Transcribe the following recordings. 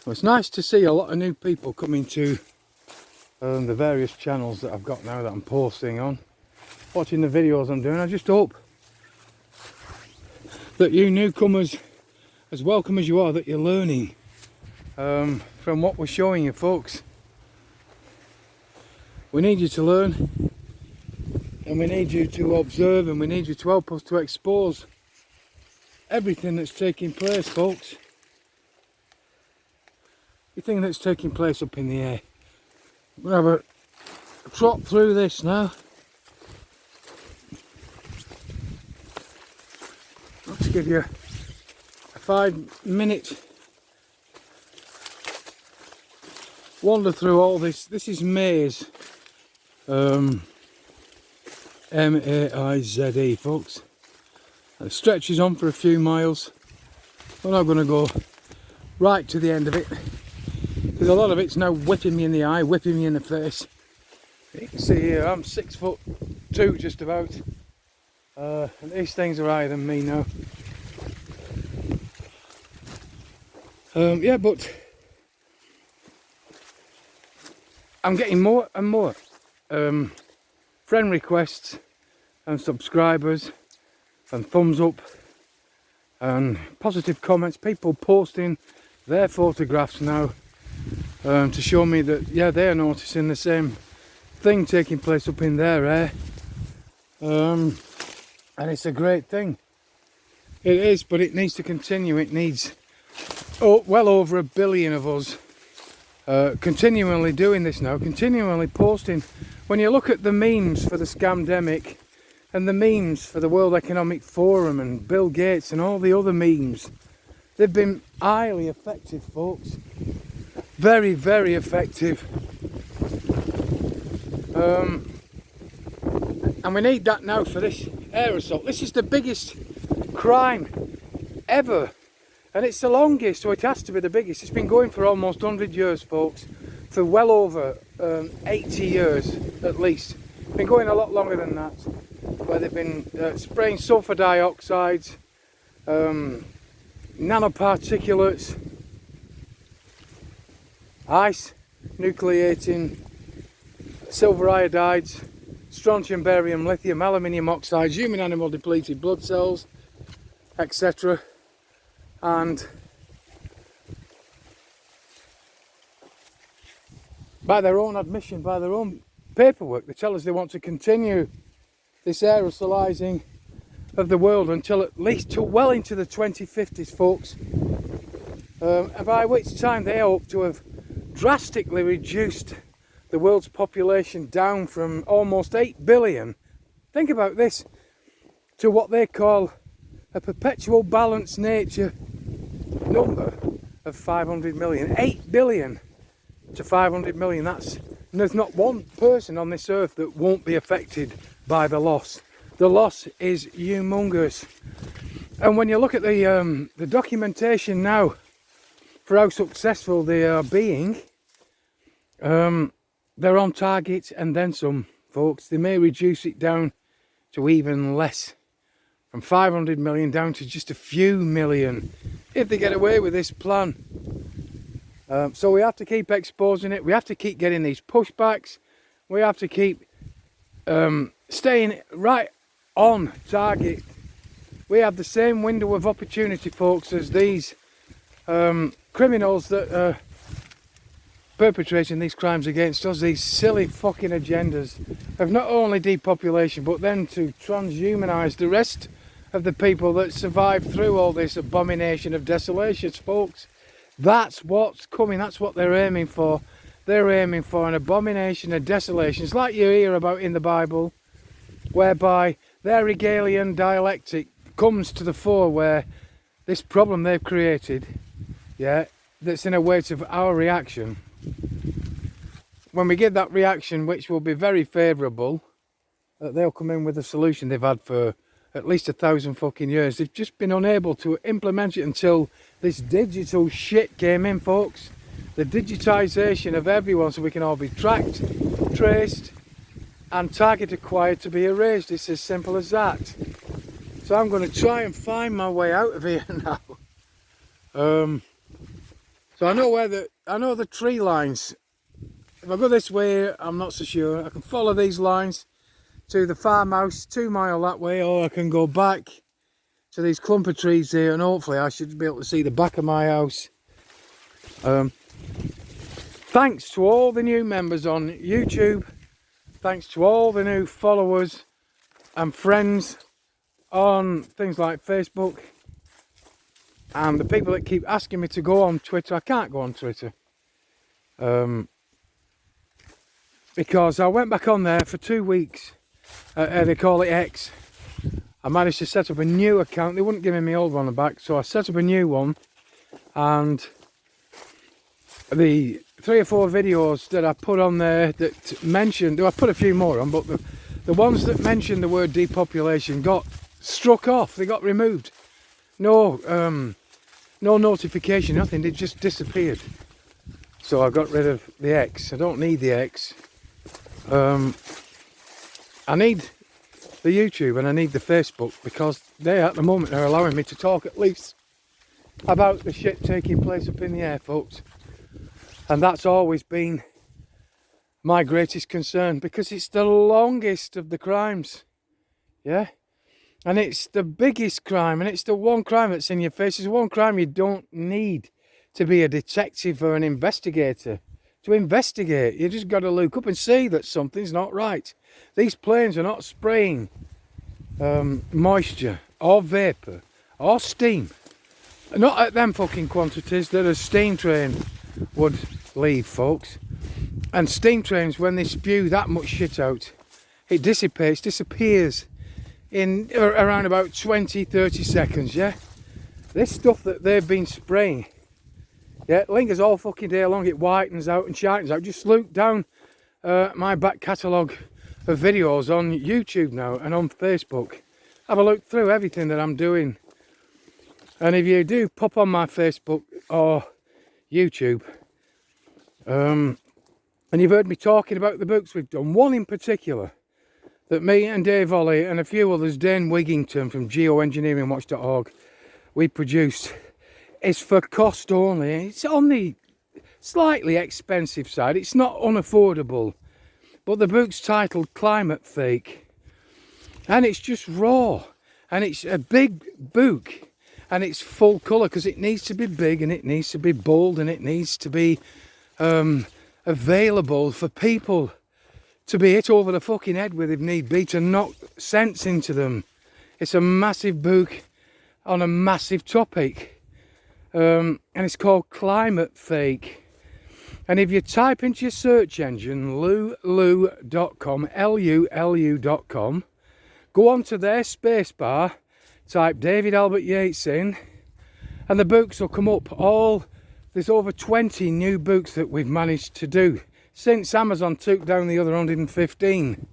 Well, it's nice to see a lot of new people coming to the various channels that I've got now that I'm posting on, watching the videos I'm doing. I just hope that you newcomers, as welcome as you are, that you're learning from what we're showing you, folks. We need you to learn, and we need you to observe, and we need you to help us to expose everything that's taking place, folks. Everything that's taking place up in the air. We're going to have a trot through this now. Let's give you a 5-minute wander through all this. This is maize. M-A-I-Z-E, folks. It stretches on for a few miles. We're not going to go right to the end of it, because a lot of it's now whipping me in the eye, whipping me in the face. You can see here I'm 6'2" just about, and these things are higher than me now. Yeah, but I'm getting more and more friend requests and subscribers and thumbs up and positive comments, people posting their photographs now to show me that, yeah, they are noticing the same thing taking place up in their air, and it's a great thing. It is, but it needs to continue. It needs well over 1 billion of us continually doing this now, continually posting. When you look at the memes for the scamdemic and the memes for the World Economic Forum and Bill Gates and all the other memes, they've been highly effective, folks. Very, very effective. And we need that now for this air assault. This is the biggest crime ever, and it's the longest, so it has to be the biggest. It's been going for almost 100 years, folks, for well over 80 years at least. It's been going a lot longer than that, where they've been spraying sulfur dioxides, nanoparticulates, ice, nucleating, silver iodides, strontium, barium, lithium, aluminium oxides, human animal depleted blood cells, etc. And by their own admission, by their own paperwork, they tell us they want to continue this aerosolizing of the world until at least well into the 2050s, folks. By which time they hope to have drastically reduced the world's population down from almost 8 billion, think about this, to what they call a perpetual balanced nature number of 500 million. 8 billion to 500 million, there's not one person on this earth that won't be affected by the loss. The loss is humongous. And when you look at the documentation now for how successful they are being, they're on target and then some, folks. They may reduce it down to even less, from 500 million down to just a few million, if they get away with this plan. So we have to keep exposing it. We have to keep getting these pushbacks. We have to keep staying right on target. We have the same window of opportunity, folks, as these criminals that are perpetrating these crimes against us, these silly fucking agendas of not only depopulation, but then to transhumanize the rest of the people that survived through all this abomination of desolations, folks. That's what's coming. That's what they're aiming for. They're aiming for an abomination of desolations, like you hear about in the Bible, whereby their Hegelian dialectic comes to the fore, where this problem they've created, yeah, that's in a weight of our reaction. When we get that reaction, which will be very favourable, they'll come in with a solution they've had for at least 1,000 fucking years. They've just been unable to implement it until this digital shit came in, folks. The digitisation of everyone, so we can all be tracked, traced, and target acquired to be erased. It's as simple as that. So I'm going to try and find my way out of here now. So I know I know the tree lines. If I go this way, I'm not so sure. I can follow these lines to the farmhouse, 2 mile that way, or I can go back to these clump of trees here, and hopefully I should be able to see the back of my house. Thanks to all the new members on YouTube, thanks to all the new followers and friends on things like Facebook, and the people that keep asking me to go on Twitter. I can't go on Twitter because I went back on there for 2 weeks. They call it X. I managed to set up a new account. They wouldn't give me my old one back, so I set up a new one, and the 3 or 4 videos that I put on there that mentioned, I put a few more on, but the ones that mentioned the word depopulation got struck off. They got removed. No notification, nothing. They just disappeared. So I got rid of the X. I don't need the X. I need the YouTube and I need the Facebook, because they at the moment are allowing me to talk at least about the shit taking place up in the air, folks. And that's always been my greatest concern, because it's the longest of the crimes, yeah, and it's the biggest crime, and it's the one crime that's in your face. It's one crime you don't need to be a detective or an investigator to investigate. You just got to look up and see that something's not right. These planes are not spraying moisture or vapour or steam, not at them fucking quantities that a steam train would leave, folks. And steam trains, when they spew that much shit out, it disappears in around about 20-30 seconds, yeah. This stuff that they've been spraying, yeah, it lingers all fucking day long. It whitens out and shines out. Just look down my back catalogue of videos on YouTube now and on Facebook. Have a look through everything that I'm doing. And if you do pop on my Facebook or YouTube, and you've heard me talking about the books we've done, one in particular that me and Dave Ollie and a few others, Dane Wigington from geoengineeringwatch.org, we produced, is for cost only. It's on the slightly expensive side. It's not unaffordable, but the book's titled Climate Fake, and it's just raw, and it's a big book, and it's full colour, because it needs to be big, and it needs to be bold, and it needs to be available for people to be hit over the fucking head with if need be, to knock sense into them. It's a massive book on a massive topic, and it's called Climate Fake. And if you type into your search engine lulu.com, lulu.com, go on to their spacebar, type David Albert Yeats in, and the books will come up. There's over 20 new books that we've managed to do since Amazon took down the other 115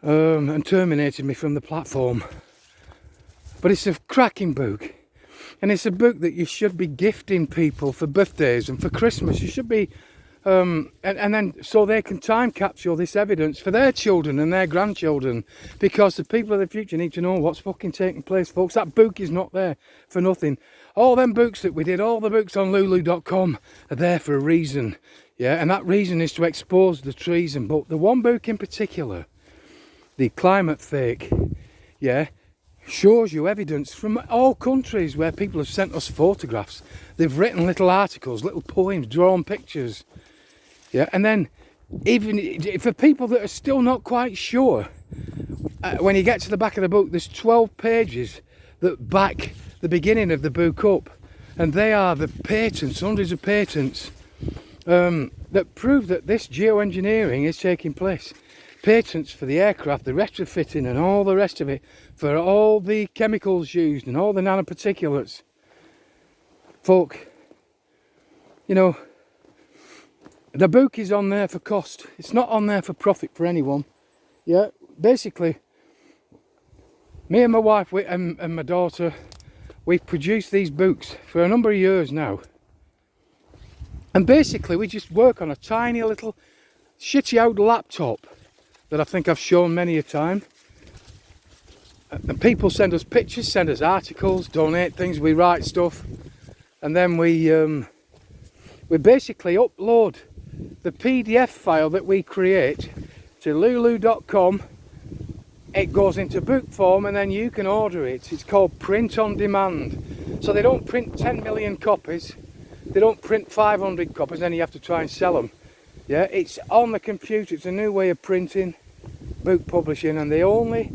and terminated me from the platform. But it's a cracking book, and it's a book that you should be gifting people for birthdays and for Christmas. You should be and then so they can time capture this evidence for their children and their grandchildren, because the people of the future need to know what's fucking taking place, folks. That book is not there for nothing. All them books that we did, all the books on lulu.com, are there for a reason, yeah, and that reason is to expose the treason. But the one book in particular, the Climate Fake, yeah, shows you evidence from all countries where people have sent us photographs. They've written little articles, little poems, drawn pictures, yeah. And then even for people that are still not quite sure, when you get to the back of the book, there's 12 pages that back the beginning of the book up, and they are the patents, hundreds of patents, that prove that this geoengineering is taking place. Patents for the aircraft, the retrofitting and all the rest of it, for all the chemicals used and all the nanoparticulates. Folk, you know, the book is on there for cost. It's not on there for profit for anyone. Yeah, basically, me and my wife and my daughter, we've produced these books for a number of years now. And basically, we just work on a tiny little shitty old laptop that I think I've shown many a time. And people send us pictures, send us articles, donate things, we write stuff. and then we basically upload the PDF file that we create to lulu.com. It goes into book form and then you can order it. It's called print on demand. So they don't print 10 million copies, they don't print 500 copies, then you have to try and sell them. Yeah, it's on the computer. It's a new way of printing, book publishing, and they only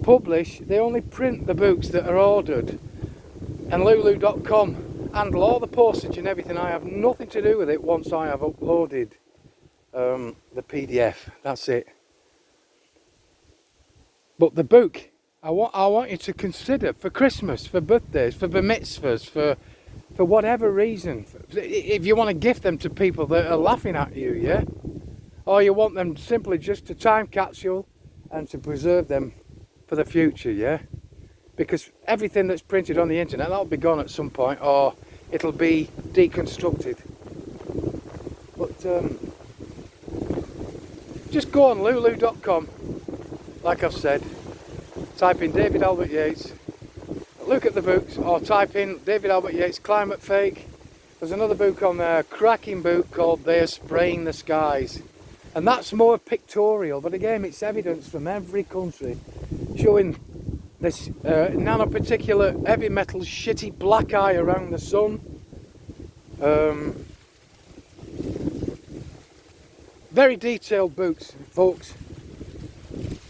print the books that are ordered. And lulu.com handle all the postage and everything. I have nothing to do with it once I have uploaded the PDF. That's it. But the book, I want you to consider for Christmas, for birthdays, for bar mitzvahs, for whatever reason. If you want to gift them to people that are laughing at you, yeah? Or you want them simply just a time capsule and to preserve them for the future, yeah? Because everything that's printed on the internet, that'll be gone at some point, or it'll be deconstructed. But just go on lulu.com, like I've said, type in David Albert Yeats, look at the books, or type in David Albert Yeats Climate Fake. There's another book on there, a cracking book called They Are Spraying the Skies, and that's more pictorial, but again it's evidence from every country showing this nano-particulate heavy metal shitty black eye around the sun. Very detailed books, folks.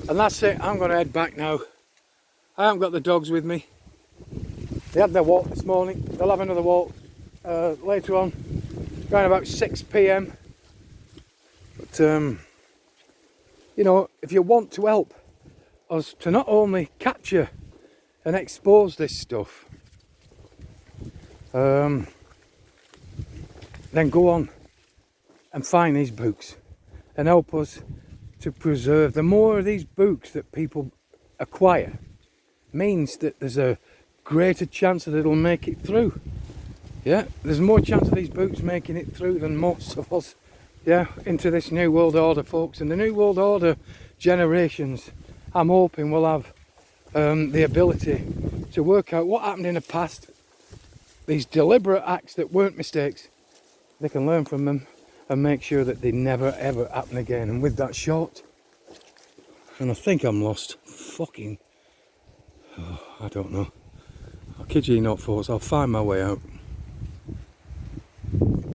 And that's it. I'm going to head back now. I haven't got the dogs with me. They had their walk this morning. They'll have another walk later on, around about 6 p.m. But you know, if you want to help us to not only capture and expose this stuff, then go on and find these books and help us to preserve. The more of these books that people acquire means that there's a greater chance that it'll make it through. Yeah, there's more chance of these books making it through than most of us, yeah, into this new world order, folks. And the new world order generations, I'm hoping, will have the ability to work out what happened in the past, these deliberate acts that weren't mistakes. They can learn from them and make sure that they never ever happen again. And with that shot, and I think I'm lost. Fucking, I don't know. I'll kid you not, folks, I'll find my way out.